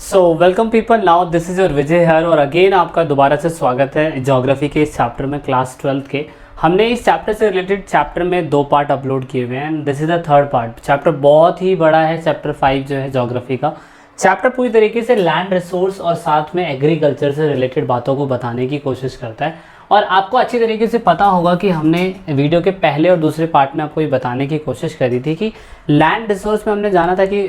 So welcome people, now this is your Vijay here और again आपका दोबारा से स्वागत है ज्योग्राफी के इस चैप्टर में, क्लास 12th के। हमने इस चैप्टर से रिलेटेड चैप्टर में 2 पार्ट अपलोड किए हुए हैं and this is the 3rd part. Chapter बहुत ही बड़ा है, चैप्टर 5 जो है ज्योग्राफी का। चैप्टर पूरी तरीके से लैंड रिसोर्स और साथ में एग्रीकल्चर से रिलेटेड बातों को बताने की कोशिश करता है। और आपको अच्छी तरीके से पता होगा कि हमने वीडियो के पहले और दूसरे पार्ट में आपको ये बताने की कोशिश करी थी कि लैंड रिसोर्स में हमने जाना था कि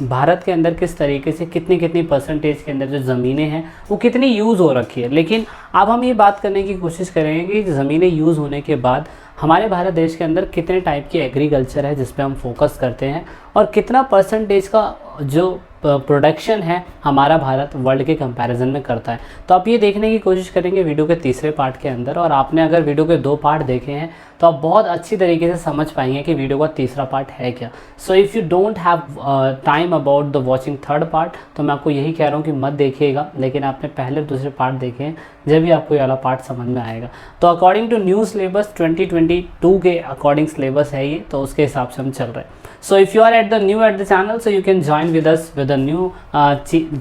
भारत के अंदर किस तरीके से कितनी परसेंटेज के अंदर जो ज़मीनें हैं वो कितनी यूज़ हो रखी है। लेकिन अब हम ये बात करने की कोशिश करेंगे कि ज़मीनें यूज़ होने के बाद हमारे भारत देश के अंदर कितने टाइप की एग्रीकल्चर है जिस पे हम फोकस करते हैं और कितना परसेंटेज का जो प्रोडक्शन है हमारा भारत वर्ल्ड के कंपैरिजन में करता है। तो आप ये देखने की कोशिश करेंगे वीडियो के तीसरे पार्ट के अंदर, और आपने अगर वीडियो के 2 पार्ट देखे हैं तो आप बहुत अच्छी तरीके से समझ पाएंगे कि वीडियो का तीसरा पार्ट है क्या। सो if you don't have time about the watching 3rd part तो मैं आपको यही कह रहा हूँ कि मत देखिएगा, लेकिन आपने पहले और दूसरे पार्ट देखे हैं जब भी आपको ये वाला पार्ट समझ में आएगा। तो अकॉर्डिंग टू न्यू सिलेबस 2022 के अकॉर्डिंग सिलेबस है ये, तो उसके हिसाब से हम चल रहे हैं। So if you are new at the channel, so you can join with us with the new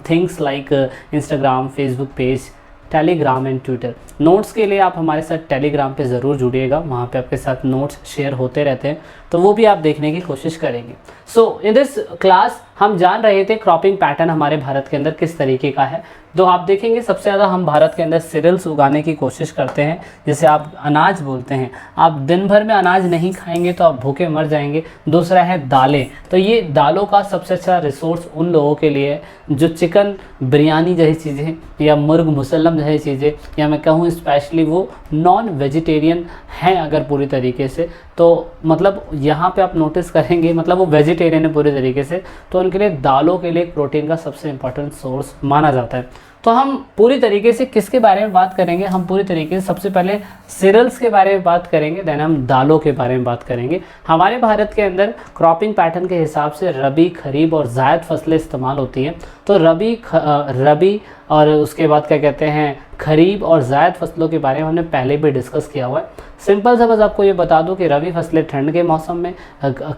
things like Instagram, Facebook page, Telegram and Twitter. Notes के लिए आप हमारे साथ टेलीग्राम पे ज़रूर जुड़िएगा, वहाँ पे आपके साथ नोट्स शेयर होते रहते हैं, तो वो भी आप देखने की कोशिश करेंगे। सो इन दिस क्लास हम जान रहे थे क्रॉपिंग पैटर्न हमारे भारत के अंदर किस तरीके का है। तो आप देखेंगे सबसे ज़्यादा हम भारत के अंदर सीरियल्स उगाने की कोशिश करते हैं, जिसे आप अनाज बोलते हैं। आप दिन भर में अनाज नहीं खाएंगे तो आप भूखे मर जाएंगे। दूसरा है दालें, तो ये दालों का सबसे अच्छा रिसोर्स उन लोगों के लिए जो चिकन बिरयानी जैसी चीज़ें या मुर्ग मुसल्लम जैसी चीज़ें, या मैं कहूँ स्पेशली वो नॉन वेजिटेरियन हैं अगर पूरी तरीके से, तो मतलब यहाँ पे आप नोटिस करेंगे मतलब वो वेजिटेरियन है पूरी तरीके से, तो उनके लिए दालों के लिए प्रोटीन का सबसे इम्पोर्टेंट सोर्स माना जाता है। तो हम पूरी तरीके से किसके बारे में बात करेंगे, हम पूरी तरीके से सबसे पहले सीरियल्स के बारे में बात करेंगे, देन हम दालों के बारे में बात करेंगे। हमारे भारत के अंदर क्रॉपिंग पैटर्न के हिसाब से रबी, खरीफ और जायद फसलें इस्तेमाल होती हैं। तो रबी और उसके बाद क्या कहते हैं खरीफ और जायद फसलों के बारे में हमने पहले भी डिस्कस किया हुआ है। सिंपल सा बस आपको ये बता दूं कि रबी फसलें ठंड के मौसम में,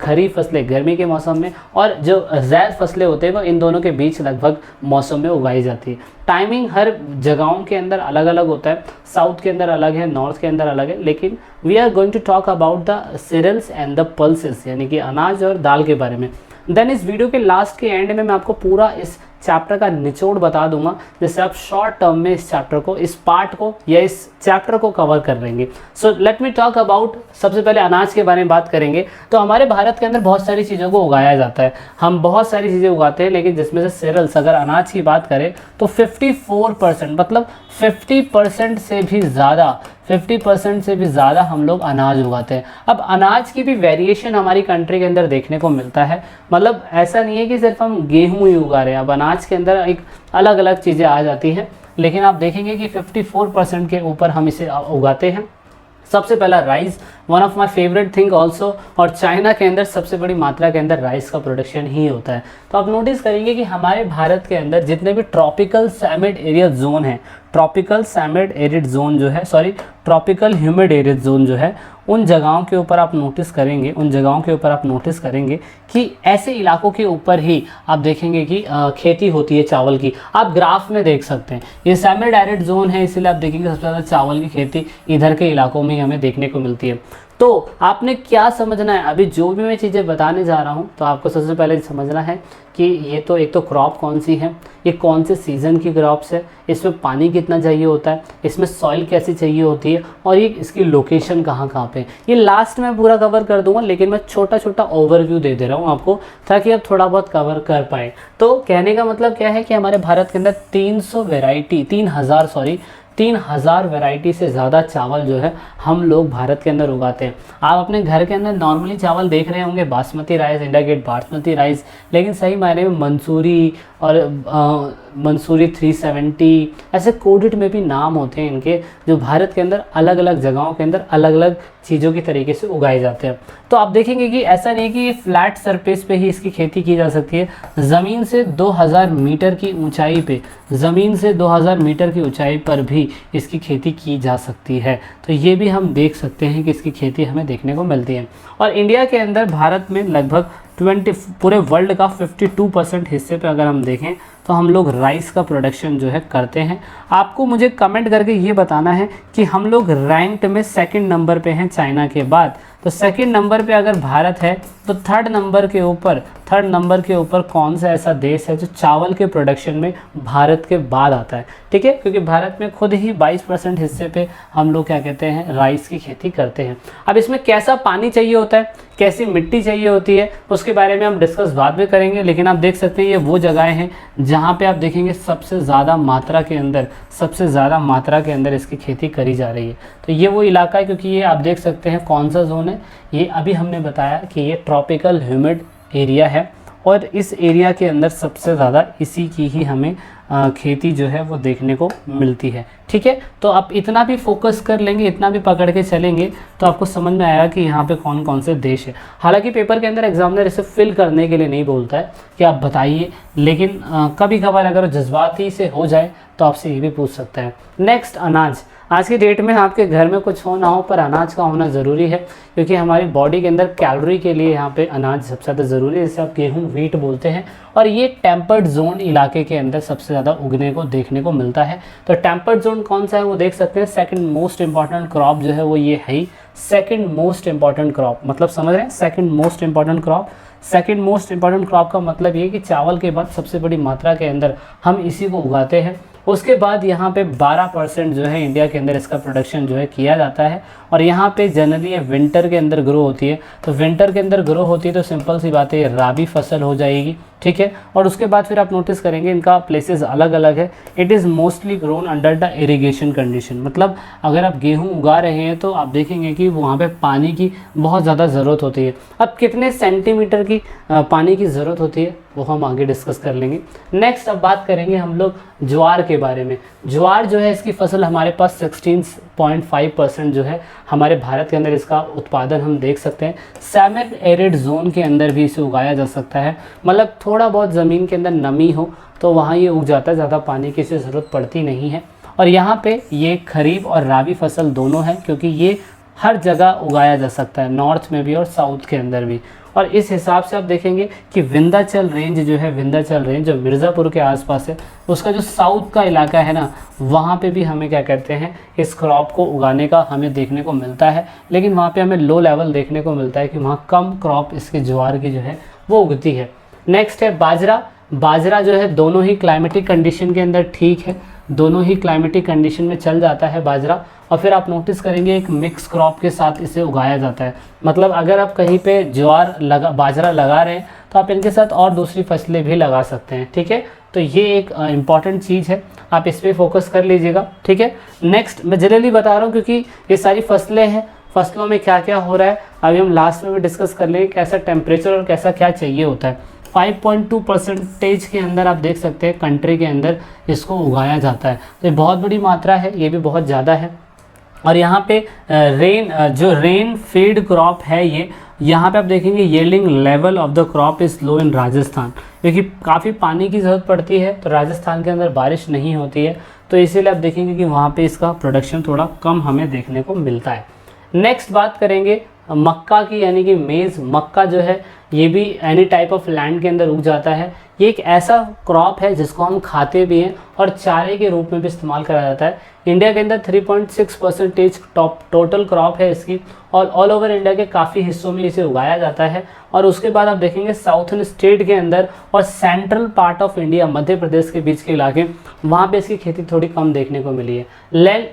खरीफ फसलें गर्मी के मौसम में, और जो जायद फसलें होते हैं वो इन दोनों के बीच लगभग मौसम में उगाई जाती है। टाइमिंग हर जगहों के अंदर अलग अलग होता है, साउथ के अंदर अलग है, नॉर्थ के अंदर अलग है, लेकिन we are going to talk about the cereals and the pulses, यानी कि अनाज और दाल के बारे में। देन इस वीडियो के लास्ट के एंड में मैं आपको पूरा इस चैप्टर का निचोड़ बता दूंगा, जिससे आप शॉर्ट टर्म में इस चैप्टर को, इस पार्ट को या इस चैप्टर को कवर कर लेंगे। So let me talk about, सबसे पहले अनाज के बारे में बात करेंगे। तो हमारे भारत के अंदर बहुत सारी चीज़ों को उगाया जाता है, हम बहुत सारी चीज़ें उगाते हैं, लेकिन जिसमें से सीरियल्स, अगर अनाज की बात करें तो 54% मतलब 50% से भी ज़्यादा हम लोग अनाज उगाते हैं। अब अनाज की भी वेरिएशन हमारी कंट्री के अंदर देखने को मिलता है, मतलब ऐसा नहीं है कि सिर्फ हम गेहूं ही उगा रहे हैं, अब अनाज के अंदर एक अलग अलग चीज़ें आ जाती हैं, लेकिन आप देखेंगे कि 54% के ऊपर हम इसे उगाते हैं। सबसे पहला rice, one of my favourite thing also, और चाइना के अंदर सबसे बड़ी मात्रा के अंदर राइस का प्रोडक्शन ही होता है। तो आप नोटिस करेंगे कि हमारे भारत के अंदर जितने भी ट्रॉपिकल सैमिड एरिया जोन है, ट्रॉपिकल ह्यूमिड एरिड जोन जो है, उन जगहों के ऊपर आप नोटिस करेंगे कि ऐसे इलाकों के ऊपर ही आप देखेंगे कि खेती होती है चावल की। आप ग्राफ में देख सकते हैं ये सैमिड एरिड जोन है, इसलिए आप देखेंगे सबसे ज़्यादा चावल की खेती इधर के इलाकों में हमें देखने को मिलती है। तो आपने क्या समझना है, अभी जो भी मैं चीज़ें बताने जा रहा हूँ तो आपको सबसे पहले समझना है कि ये तो एक तो क्रॉप कौन सी है, ये कौन से सीज़न की क्रॉप्स है, इसमें पानी कितना चाहिए होता है, इसमें सॉइल कैसी चाहिए होती है, और ये इसकी लोकेशन कहाँ पे। ये लास्ट में पूरा कवर कर दूंगा, लेकिन मैं छोटा छोटा ओवरव्यू दे रहा हूँ आपको, ताकि आप थोड़ा बहुत कवर कर पाए। तो कहने का मतलब क्या है कि हमारे भारत के अंदर 3,000 वैरायटी से ज़्यादा चावल जो है हम लोग भारत के अंदर उगाते हैं। आप अपने घर के अंदर नॉर्मली चावल देख रहे होंगे, basmati rice, India Gate basmati rice, लेकिन सही मायने में मंसूरी और मंसूरी 370 ऐसे कोडेड में भी नाम होते हैं इनके, जो भारत के अंदर अलग अलग जगहों के अंदर अलग अलग चीज़ों की तरीके से उगाए जाते हैं। तो आप देखेंगे कि ऐसा नहीं कि ये फ्लैट सरफेस पे ही इसकी खेती की जा सकती है, ज़मीन से 2000 मीटर की ऊंचाई पर भी इसकी खेती की जा सकती है। तो ये भी हम देख सकते हैं कि इसकी खेती हमें देखने को मिलती है। और इंडिया के अंदर भारत में लगभग पूरे वर्ल्ड का 52% हिस्से पे अगर हम देखें तो हम लोग राइस का प्रोडक्शन जो है करते हैं। आपको मुझे कमेंट करके ये बताना है कि हम लोग रैंक्ड में सेकंड नंबर पे हैं चाइना के बाद। तो सेकंड नंबर पे अगर भारत है तो थर्ड नंबर के ऊपर कौन सा ऐसा देश है जो चावल के प्रोडक्शन में भारत के बाद आता है, ठीक है, क्योंकि भारत में खुद ही 22% हिस्से पे हम लोग क्या कहते हैं राइस की खेती करते हैं। अब इसमें कैसा पानी चाहिए होता है, कैसी मिट्टी चाहिए होती है, उसके बारे में हम डिस्कस बाद में करेंगे। लेकिन आप देख सकते हैं ये वो जगहें हैं जहाँ पे आप देखेंगे सबसे ज़्यादा मात्रा के अंदर इसकी खेती करी जा रही है। तो ये वो इलाका है, क्योंकि ये आप देख सकते हैं कौन सा जोन है, ये अभी हमने बताया कि ये ट्रॉपिकल ह्यूमिड एरिया है और इस एरिया के अंदर सबसे ज़्यादा इसी की ही हमें खेती जो है वो देखने को मिलती है, ठीक है। तो आप इतना भी फोकस कर लेंगे, इतना भी पकड़ के चलेंगे तो आपको समझ में आएगा कि यहाँ पे कौन कौन से देश है। हालांकि पेपर के अंदर एग्जामिनर इसे फिल करने के लिए नहीं बोलता है कि आप बताइए, लेकिन कभी कभार अगर जज्बाती से हो जाए तो आपसे ये भी पूछ सकता है। नेक्स्ट, अनाज। आज की डेट में आपके घर में कुछ हो ना हो पर अनाज का होना ज़रूरी है, क्योंकि हमारी बॉडी के अंदर कैलोरी के लिए यहाँ पे अनाज सबसे ज़्यादा ज़रूरी है, जिसे आप गेहूँ व्हीट बोलते हैं। और ये टेम्पर्ड जोन इलाके के अंदर सबसे ज़्यादा उगने को देखने को मिलता है। तो टेम्पर्ड जोन कौन सा है वो देख सकते हैं। सेकंड मोस्ट इंपॉर्टेंट क्रॉप जो है वो ये है ही, सेकंड मोस्ट इंपॉर्टेंट क्रॉप, मतलब समझ रहे हैं, second most important crop. Second most important crop का मतलब ये कि चावल के बाद सबसे बड़ी मात्रा के अंदर हम इसी को उगाते हैं। उसके बाद यहाँ पे 12% जो है इंडिया के अंदर इसका प्रोडक्शन जो है किया जाता है। और यहाँ पे जनरली ये विंटर के अंदर ग्रो होती है। तो विंटर के अंदर ग्रो होती है तो सिंपल सी बात है ये राबी फसल हो जाएगी, ठीक है। और उसके बाद फिर आप नोटिस करेंगे इनका प्लेसेस अलग अलग है। It is mostly grown under the irrigation condition, मतलब अगर आप गेहूँ उगा रहे हैं तो आप देखेंगे कि वहाँ पे पानी की बहुत ज़्यादा ज़रूरत होती है। अब कितने सेंटीमीटर की पानी की ज़रूरत होती है वो हम आगे डिस्कस कर लेंगे। नेक्स्ट अब बात करेंगे हम लोग ज्वार के बारे में। ज्वार जो है इसकी फसल हमारे पास 16.5% जो है हमारे भारत के अंदर इसका उत्पादन हम देख सकते हैं। सेमी एरिड जोन के अंदर भी इसे उगाया जा सकता है, मतलब थोड़ा बहुत ज़मीन के अंदर नमी हो तो वहाँ ये उग जाता है, ज़्यादा पानी की इसे ज़रूरत पड़ती नहीं है। और यहाँ पे ये खरीफ और राबी फसल दोनों है, क्योंकि ये हर जगह उगाया जा सकता है, नॉर्थ में भी और साउथ के अंदर भी। और इस हिसाब से आप देखेंगे कि विंध्याचल रेंज जो है, विंध्याचल रेंज जो मिर्ज़ापुर के आसपास है, उसका जो साउथ का इलाका है ना, वहाँ पे भी हमें क्या कहते हैं इस क्रॉप को उगाने का हमें देखने को मिलता है। लेकिन वहाँ पे हमें लो लेवल देखने को मिलता है कि वहाँ कम क्रॉप इसके ज्वार की जो है वो उगती है। नेक्स्ट है बाजरा। बाजरा जो है दोनों ही क्लाइमेटिक कंडीशन के अंदर ठीक है, दोनों ही क्लाइमेटिक कंडीशन में चल जाता है बाजरा। और फिर आप नोटिस करेंगे एक मिक्स क्रॉप के साथ इसे उगाया जाता है, मतलब अगर आप कहीं पे बाजरा लगा रहे हैं तो आप इनके साथ और दूसरी फसलें भी लगा सकते हैं, ठीक है। तो ये एक इम्पॉर्टेंट चीज़ है, आप इस पर फोकस कर लीजिएगा, ठीक है। नेक्स्ट मैं जनरली बता रहा हूँ क्योंकि ये सारी फसलें हैं, फसलों में क्या क्या हो रहा है अभी हम लास्ट में भी डिस्कस कर लेंगे, कैसा टेम्परेचर और कैसा क्या चाहिए होता है। 5.2% के अंदर आप देख सकते हैं कंट्री के अंदर इसको उगाया जाता है, तो ये बहुत बड़ी मात्रा है, ये भी बहुत ज़्यादा है। और यहाँ पे रेन फीड क्रॉप है ये, यहाँ पे आप देखेंगे yielding level of the crop is low in Rajasthan, क्योंकि काफ़ी पानी की ज़रूरत पड़ती है तो राजस्थान के अंदर बारिश नहीं होती है, तो इसीलिए आप देखेंगे कि वहाँ पे इसका प्रोडक्शन थोड़ा कम हमें देखने को मिलता है। नेक्स्ट बात करेंगे मक्का की, यानी कि मेज़। मक्का जो है ये भी एनी टाइप ऑफ लैंड के अंदर उग जाता है। ये एक ऐसा क्रॉप है जिसको हम खाते भी हैं और चारे के रूप में भी इस्तेमाल करा जाता है। इंडिया के अंदर 3.6% टोटल क्रॉप है इसकी, और ऑल ओवर इंडिया के काफ़ी हिस्सों में इसे उगाया जाता है। और उसके बाद आप देखेंगे साउथर्न स्टेट के अंदर और central part of India, Madhya Pradesh के बीच के इलाके, वहाँ पे इसकी खेती थोड़ी कम देखने को मिली है।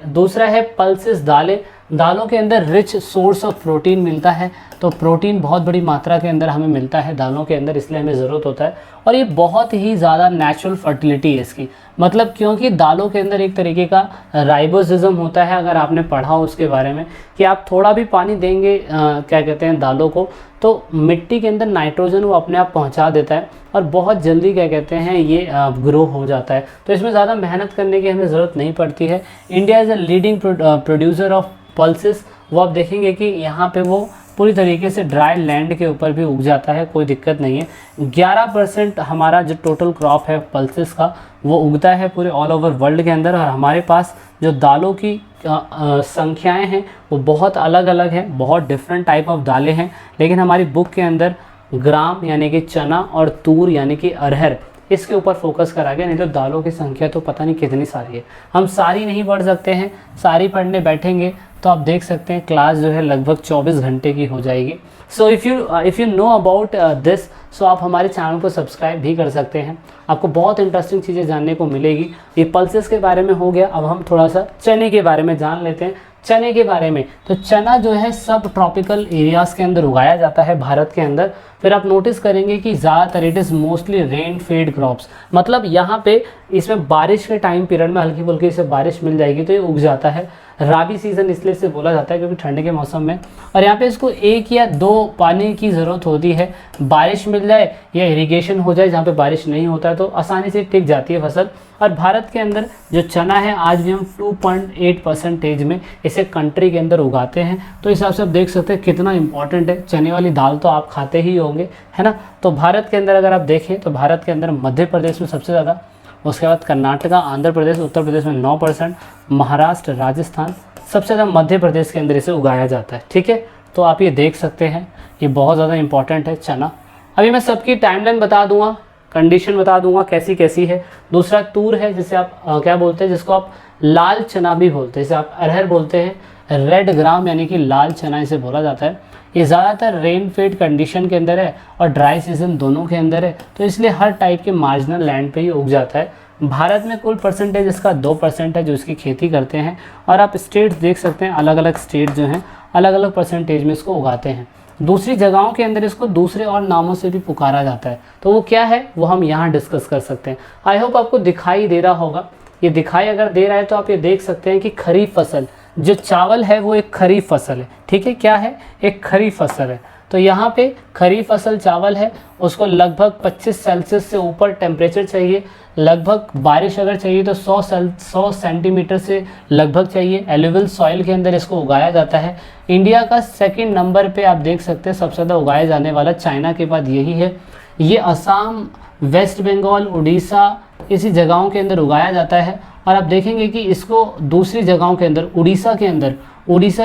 दूसरा है पल्सेस, दालें। दालों के अंदर रिच सोर्स ऑफ प्रोटीन मिलता है, तो प्रोटीन बहुत बड़ी मात्रा के अंदर हमें मिलता है दालों के अंदर, इसलिए हमें ज़रूरत होता है। और ये बहुत ही ज़्यादा नेचुरल फर्टिलिटी है इसकी, मतलब क्योंकि दालों के अंदर एक तरीके का राइबोसिज्म होता है, अगर आपने पढ़ा हो उसके बारे में, कि आप थोड़ा भी पानी देंगे क्या कहते हैं दालों को, तो मिट्टी के अंदर नाइट्रोजन वो अपने आप पहुंचा देता है और बहुत जल्दी क्या कहते हैं ये ग्रो हो जाता है। तो इसमें ज़्यादा मेहनत करने की हमें ज़रूरत नहीं पड़ती है। India is a leading producer of pulses. वो आप देखेंगे कि यहाँ पे वो पूरी तरीके से ड्राई लैंड के ऊपर भी उग जाता है, कोई दिक्कत नहीं है। 11% हमारा जो टोटल क्रॉप है पल्सेस का वो उगता है पूरे ऑल ओवर वर्ल्ड के अंदर। और हमारे पास जो दालों की संख्याएं हैं वो बहुत अलग अलग हैं, बहुत डिफरेंट टाइप ऑफ दालें हैं। लेकिन हमारी बुक के अंदर ग्राम यानी कि चना और तूर यानी कि अरहर, इसके ऊपर फोकस करा गया, नहीं तो दालों की संख्या तो पता नहीं कितनी सारी है, हम सारी नहीं पढ़ सकते हैं। सारी पढ़ने बैठेंगे तो आप देख सकते हैं क्लास जो है लगभग 24 घंटे की हो जाएगी। So if you know about this, so आप हमारे चैनल को सब्सक्राइब भी कर सकते हैं, आपको बहुत इंटरेस्टिंग चीज़ें जानने को मिलेगी। ये पल्सेस के बारे में हो गया, अब हम थोड़ा सा चने के बारे में जान लेते हैं। चने के बारे में, तो चना जो है सब ट्रॉपिकल एरियाज़ के अंदर उगाया जाता है भारत के अंदर। फिर आप नोटिस करेंगे कि ज़्यादातर it is mostly rain fade crops, मतलब यहाँ पे इसमें बारिश के टाइम पीरियड में हल्की फुल्की से बारिश मिल जाएगी तो ये उग जाता है। राबी सीज़न इसलिए से बोला जाता है क्योंकि ठंड के मौसम में, और यहाँ पे इसको 1 या 2 पानी की ज़रूरत होती है, बारिश मिल जाए या इरिगेशन हो जाए, जहाँ पे बारिश नहीं होता है तो आसानी से टिक जाती है फसल। और भारत के अंदर जो चना है आज भी हम 2.8% में इसे कंट्री के अंदर उगाते हैं। तो इस हिसाब से आप देख सकते हैं कितना इंपॉर्टेंट है। चने वाली दाल तो आप खाते ही होंगे, है ना। तो भारत के अंदर अगर आप देखें तो भारत के अंदर मध्य प्रदेश में सबसे ज़्यादा, उसके बाद कर्नाटका, आंध्र प्रदेश, उत्तर प्रदेश में 9%, महाराष्ट्र, राजस्थान, सबसे ज़्यादा मध्य प्रदेश के अंदर इसे उगाया जाता है। ठीक है, तो आप ये देख सकते हैं, ये बहुत ज़्यादा इंपॉर्टेंट है चना। अभी मैं सबकी टाइमलाइन बता दूंगा, कंडीशन बता दूंगा कैसी कैसी है। दूसरा तूर है, जिसे आप क्या बोलते हैं, जिसको आप लाल चना भी बोलते हैं, जिसे आप अरहर बोलते हैं, रेड ग्राम यानी कि लाल चना इसे बोला जाता है। ये ज़्यादातर रेन फेड कंडीशन के अंदर है और ड्राई सीजन दोनों के अंदर है, तो इसलिए हर टाइप के मार्जिनल लैंड पे ही उग जाता है। भारत में कुल परसेंटेज इसका 2% है जो इसकी खेती करते हैं, और आप स्टेट्स देख सकते हैं, अलग अलग स्टेट जो हैं अलग अलग परसेंटेज में इसको उगाते हैं। दूसरी जगहों के अंदर इसको दूसरे और नामों से भी पुकारा जाता है, तो वो क्या है वो हम यहाँ डिस्कस कर सकते हैं। आई होप आपको दिखाई दे रहा होगा, ये दिखाई अगर दे रहा है तो आप ये देख सकते हैं कि खरीफ फसल जो चावल है वो एक खरीफ फसल है। ठीक है, क्या है, एक खरीफ फसल है। तो यहाँ पे खरीफ फसल चावल है, उसको लगभग 25 सेल्सियस से ऊपर टेम्परेचर चाहिए, लगभग बारिश अगर चाहिए तो 100 सेंटीमीटर से लगभग चाहिए। एलुवियल सॉइल के अंदर इसको उगाया जाता है। इंडिया का सेकंड नंबर पे आप देख सकते हैं सबसे ज़्यादा उगाया जाने वाला चाइना के बाद यही है। ये असम, वेस्ट बंगाल, उड़ीसा, इसी जगहों के अंदर उगाया जाता है। और आप देखेंगे कि इसको दूसरी जगहों के अंदर, उड़ीसा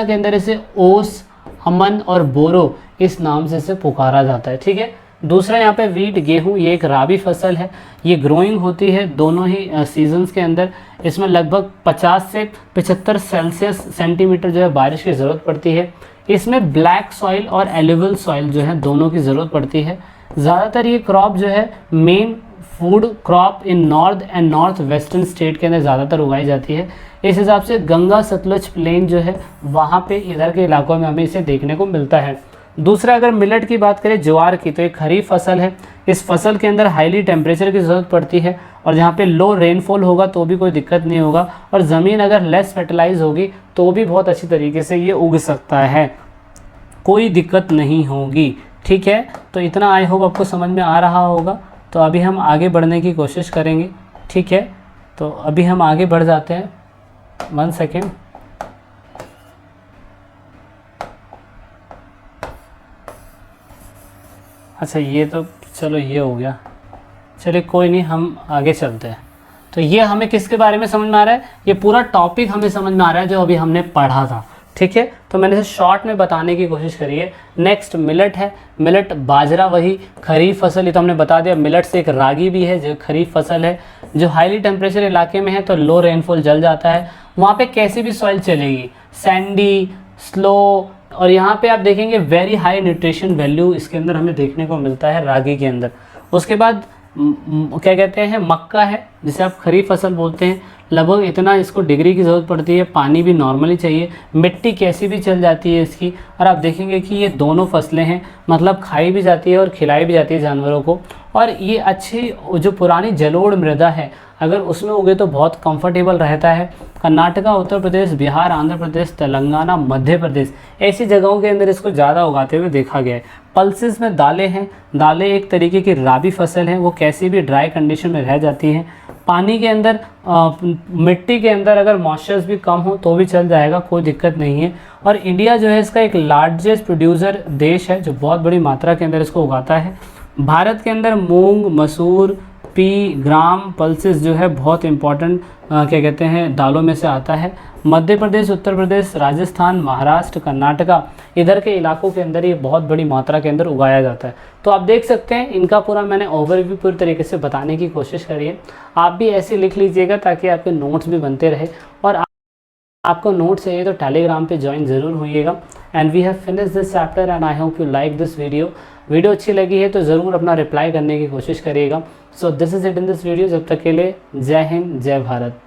के अंदर इसे ओस, अमन और बोरो इस नाम से इसे पुकारा जाता है। ठीक है, दूसरा यहाँ पे वीट, गेहूँ, ये एक राबी फसल है, ये ग्रोइंग होती है दोनों ही सीजन्स के अंदर। इसमें लगभग 50 से 75 सेंटीमीटर जो है बारिश की ज़रूरत पड़ती है। इसमें ब्लैक सॉइल और एलुवियल सॉइल जो है दोनों की ज़रूरत पड़ती है। ज़्यादातर ये क्रॉप जो है main food crop in north and north western state के अंदर ज़्यादातर उगाई जाती है। इस हिसाब से गंगा सतलुज प्लेन जो है वहाँ पे इधर के इलाकों में हमें इसे देखने को मिलता है। दूसरा अगर मिलेट की बात करें, ज्वार की, तो एक खरीफ फसल है। इस फसल के अंदर हाईली टेम्परेचर की ज़रूरत पड़ती है, और जहाँ पे लो रेनफॉल होगा तो भी कोई दिक्कत नहीं होगा, और ज़मीन अगर लेस फर्टिलाइज होगी तो भी बहुत अच्छी तरीके से ये उग सकता है, कोई दिक्कत नहीं होगी। ठीक है, तो इतना आई होप आपको समझ में आ रहा होगा। तो अभी हम आगे बढ़ने की कोशिश करेंगे। ठीक है, तो अभी हम आगे बढ़ जाते हैं। 1 सेकेंड। अच्छा, ये तो चलो ये हो गया, चलिए कोई नहीं, हम आगे चलते हैं। तो ये हमें किसके बारे में समझ में आ रहा है, ये पूरा टॉपिक हमें समझ में आ रहा है जो अभी हमने पढ़ा था। ठीक है, तो मैंने इसे शॉर्ट में बताने की कोशिश करी है। नेक्स्ट मिलेट है। मिलेट बाजरा, वही खरीफ फसल, ये तो हमने बता दिया। मिलेट से एक रागी भी है जो खरीफ फसल है, जो हाईली टेम्परेचर इलाके में है तो लो रेनफॉल जल जाता है, वहाँ पे कैसी भी सॉइल चलेगी, सैंडी, स्लो, और यहाँ पे आप देखेंगे वेरी हाई न्यूट्रिशन वैल्यू इसके अंदर हमें देखने को मिलता है रागी के अंदर। उसके बाद क्या कहते हैं, मक्का है, जिसे आप खरीफ फसल बोलते हैं। लगभग इतना इसको डिग्री की ज़रूरत पड़ती है, पानी भी नॉर्मली चाहिए, मिट्टी कैसी भी चल जाती है इसकी। और आप देखेंगे कि ये दोनों फसलें हैं, मतलब खाई भी जाती है और खिलाई भी जाती है जानवरों को। और ये अच्छी जो पुरानी जलोढ़ मृदा है अगर उसमें उगे तो बहुत कंफर्टेबल रहता है। कर्नाटका, उत्तर प्रदेश, बिहार, आंध्र प्रदेश, तेलंगाना, मध्य प्रदेश, ऐसी जगहों के अंदर इसको ज़्यादा उगाते हुए देखा गया है। पल्सेस में दालें हैं। दालें एक तरीके की राबी फसल है, वो कैसी भी ड्राई कंडीशन में रह जाती हैं। पानी के अंदर मिट्टी के अंदर अगर मॉइस्चर्स भी कम हो तो भी चल जाएगा, कोई दिक्कत नहीं है। और इंडिया जो है इसका एक लार्जेस्ट प्रोड्यूसर देश है जो बहुत बड़ी मात्रा के अंदर इसको उगाता है। भारत के अंदर मूंग, मसूर, पी ग्राम पल्सेस जो है बहुत इंपॉर्टेंट क्या कहते हैं दालों में से आता है। मध्य प्रदेश, उत्तर प्रदेश, राजस्थान, महाराष्ट्र, कर्नाटका, इधर के इलाकों के अंदर ये बहुत बड़ी मात्रा के अंदर उगाया जाता है। तो आप देख सकते हैं इनका पूरा मैंने ओवरव्यू पूरी तरीके से बताने की कोशिश करी है। आप भी ऐसे लिख लीजिएगा ताकि आपके नोट्स भी बनते रहे। और आपको नोट्स चाहिए तो टेलीग्राम पे ज्वाइन ज़रूर होइएगा। And we have finish this chapter and I hope you like this video अच्छी लगी है तो ज़रूर अपना रिप्लाई करने की कोशिश करिएगा। So this is it in this video. जब तक के लिए जय हिंद, जय भारत।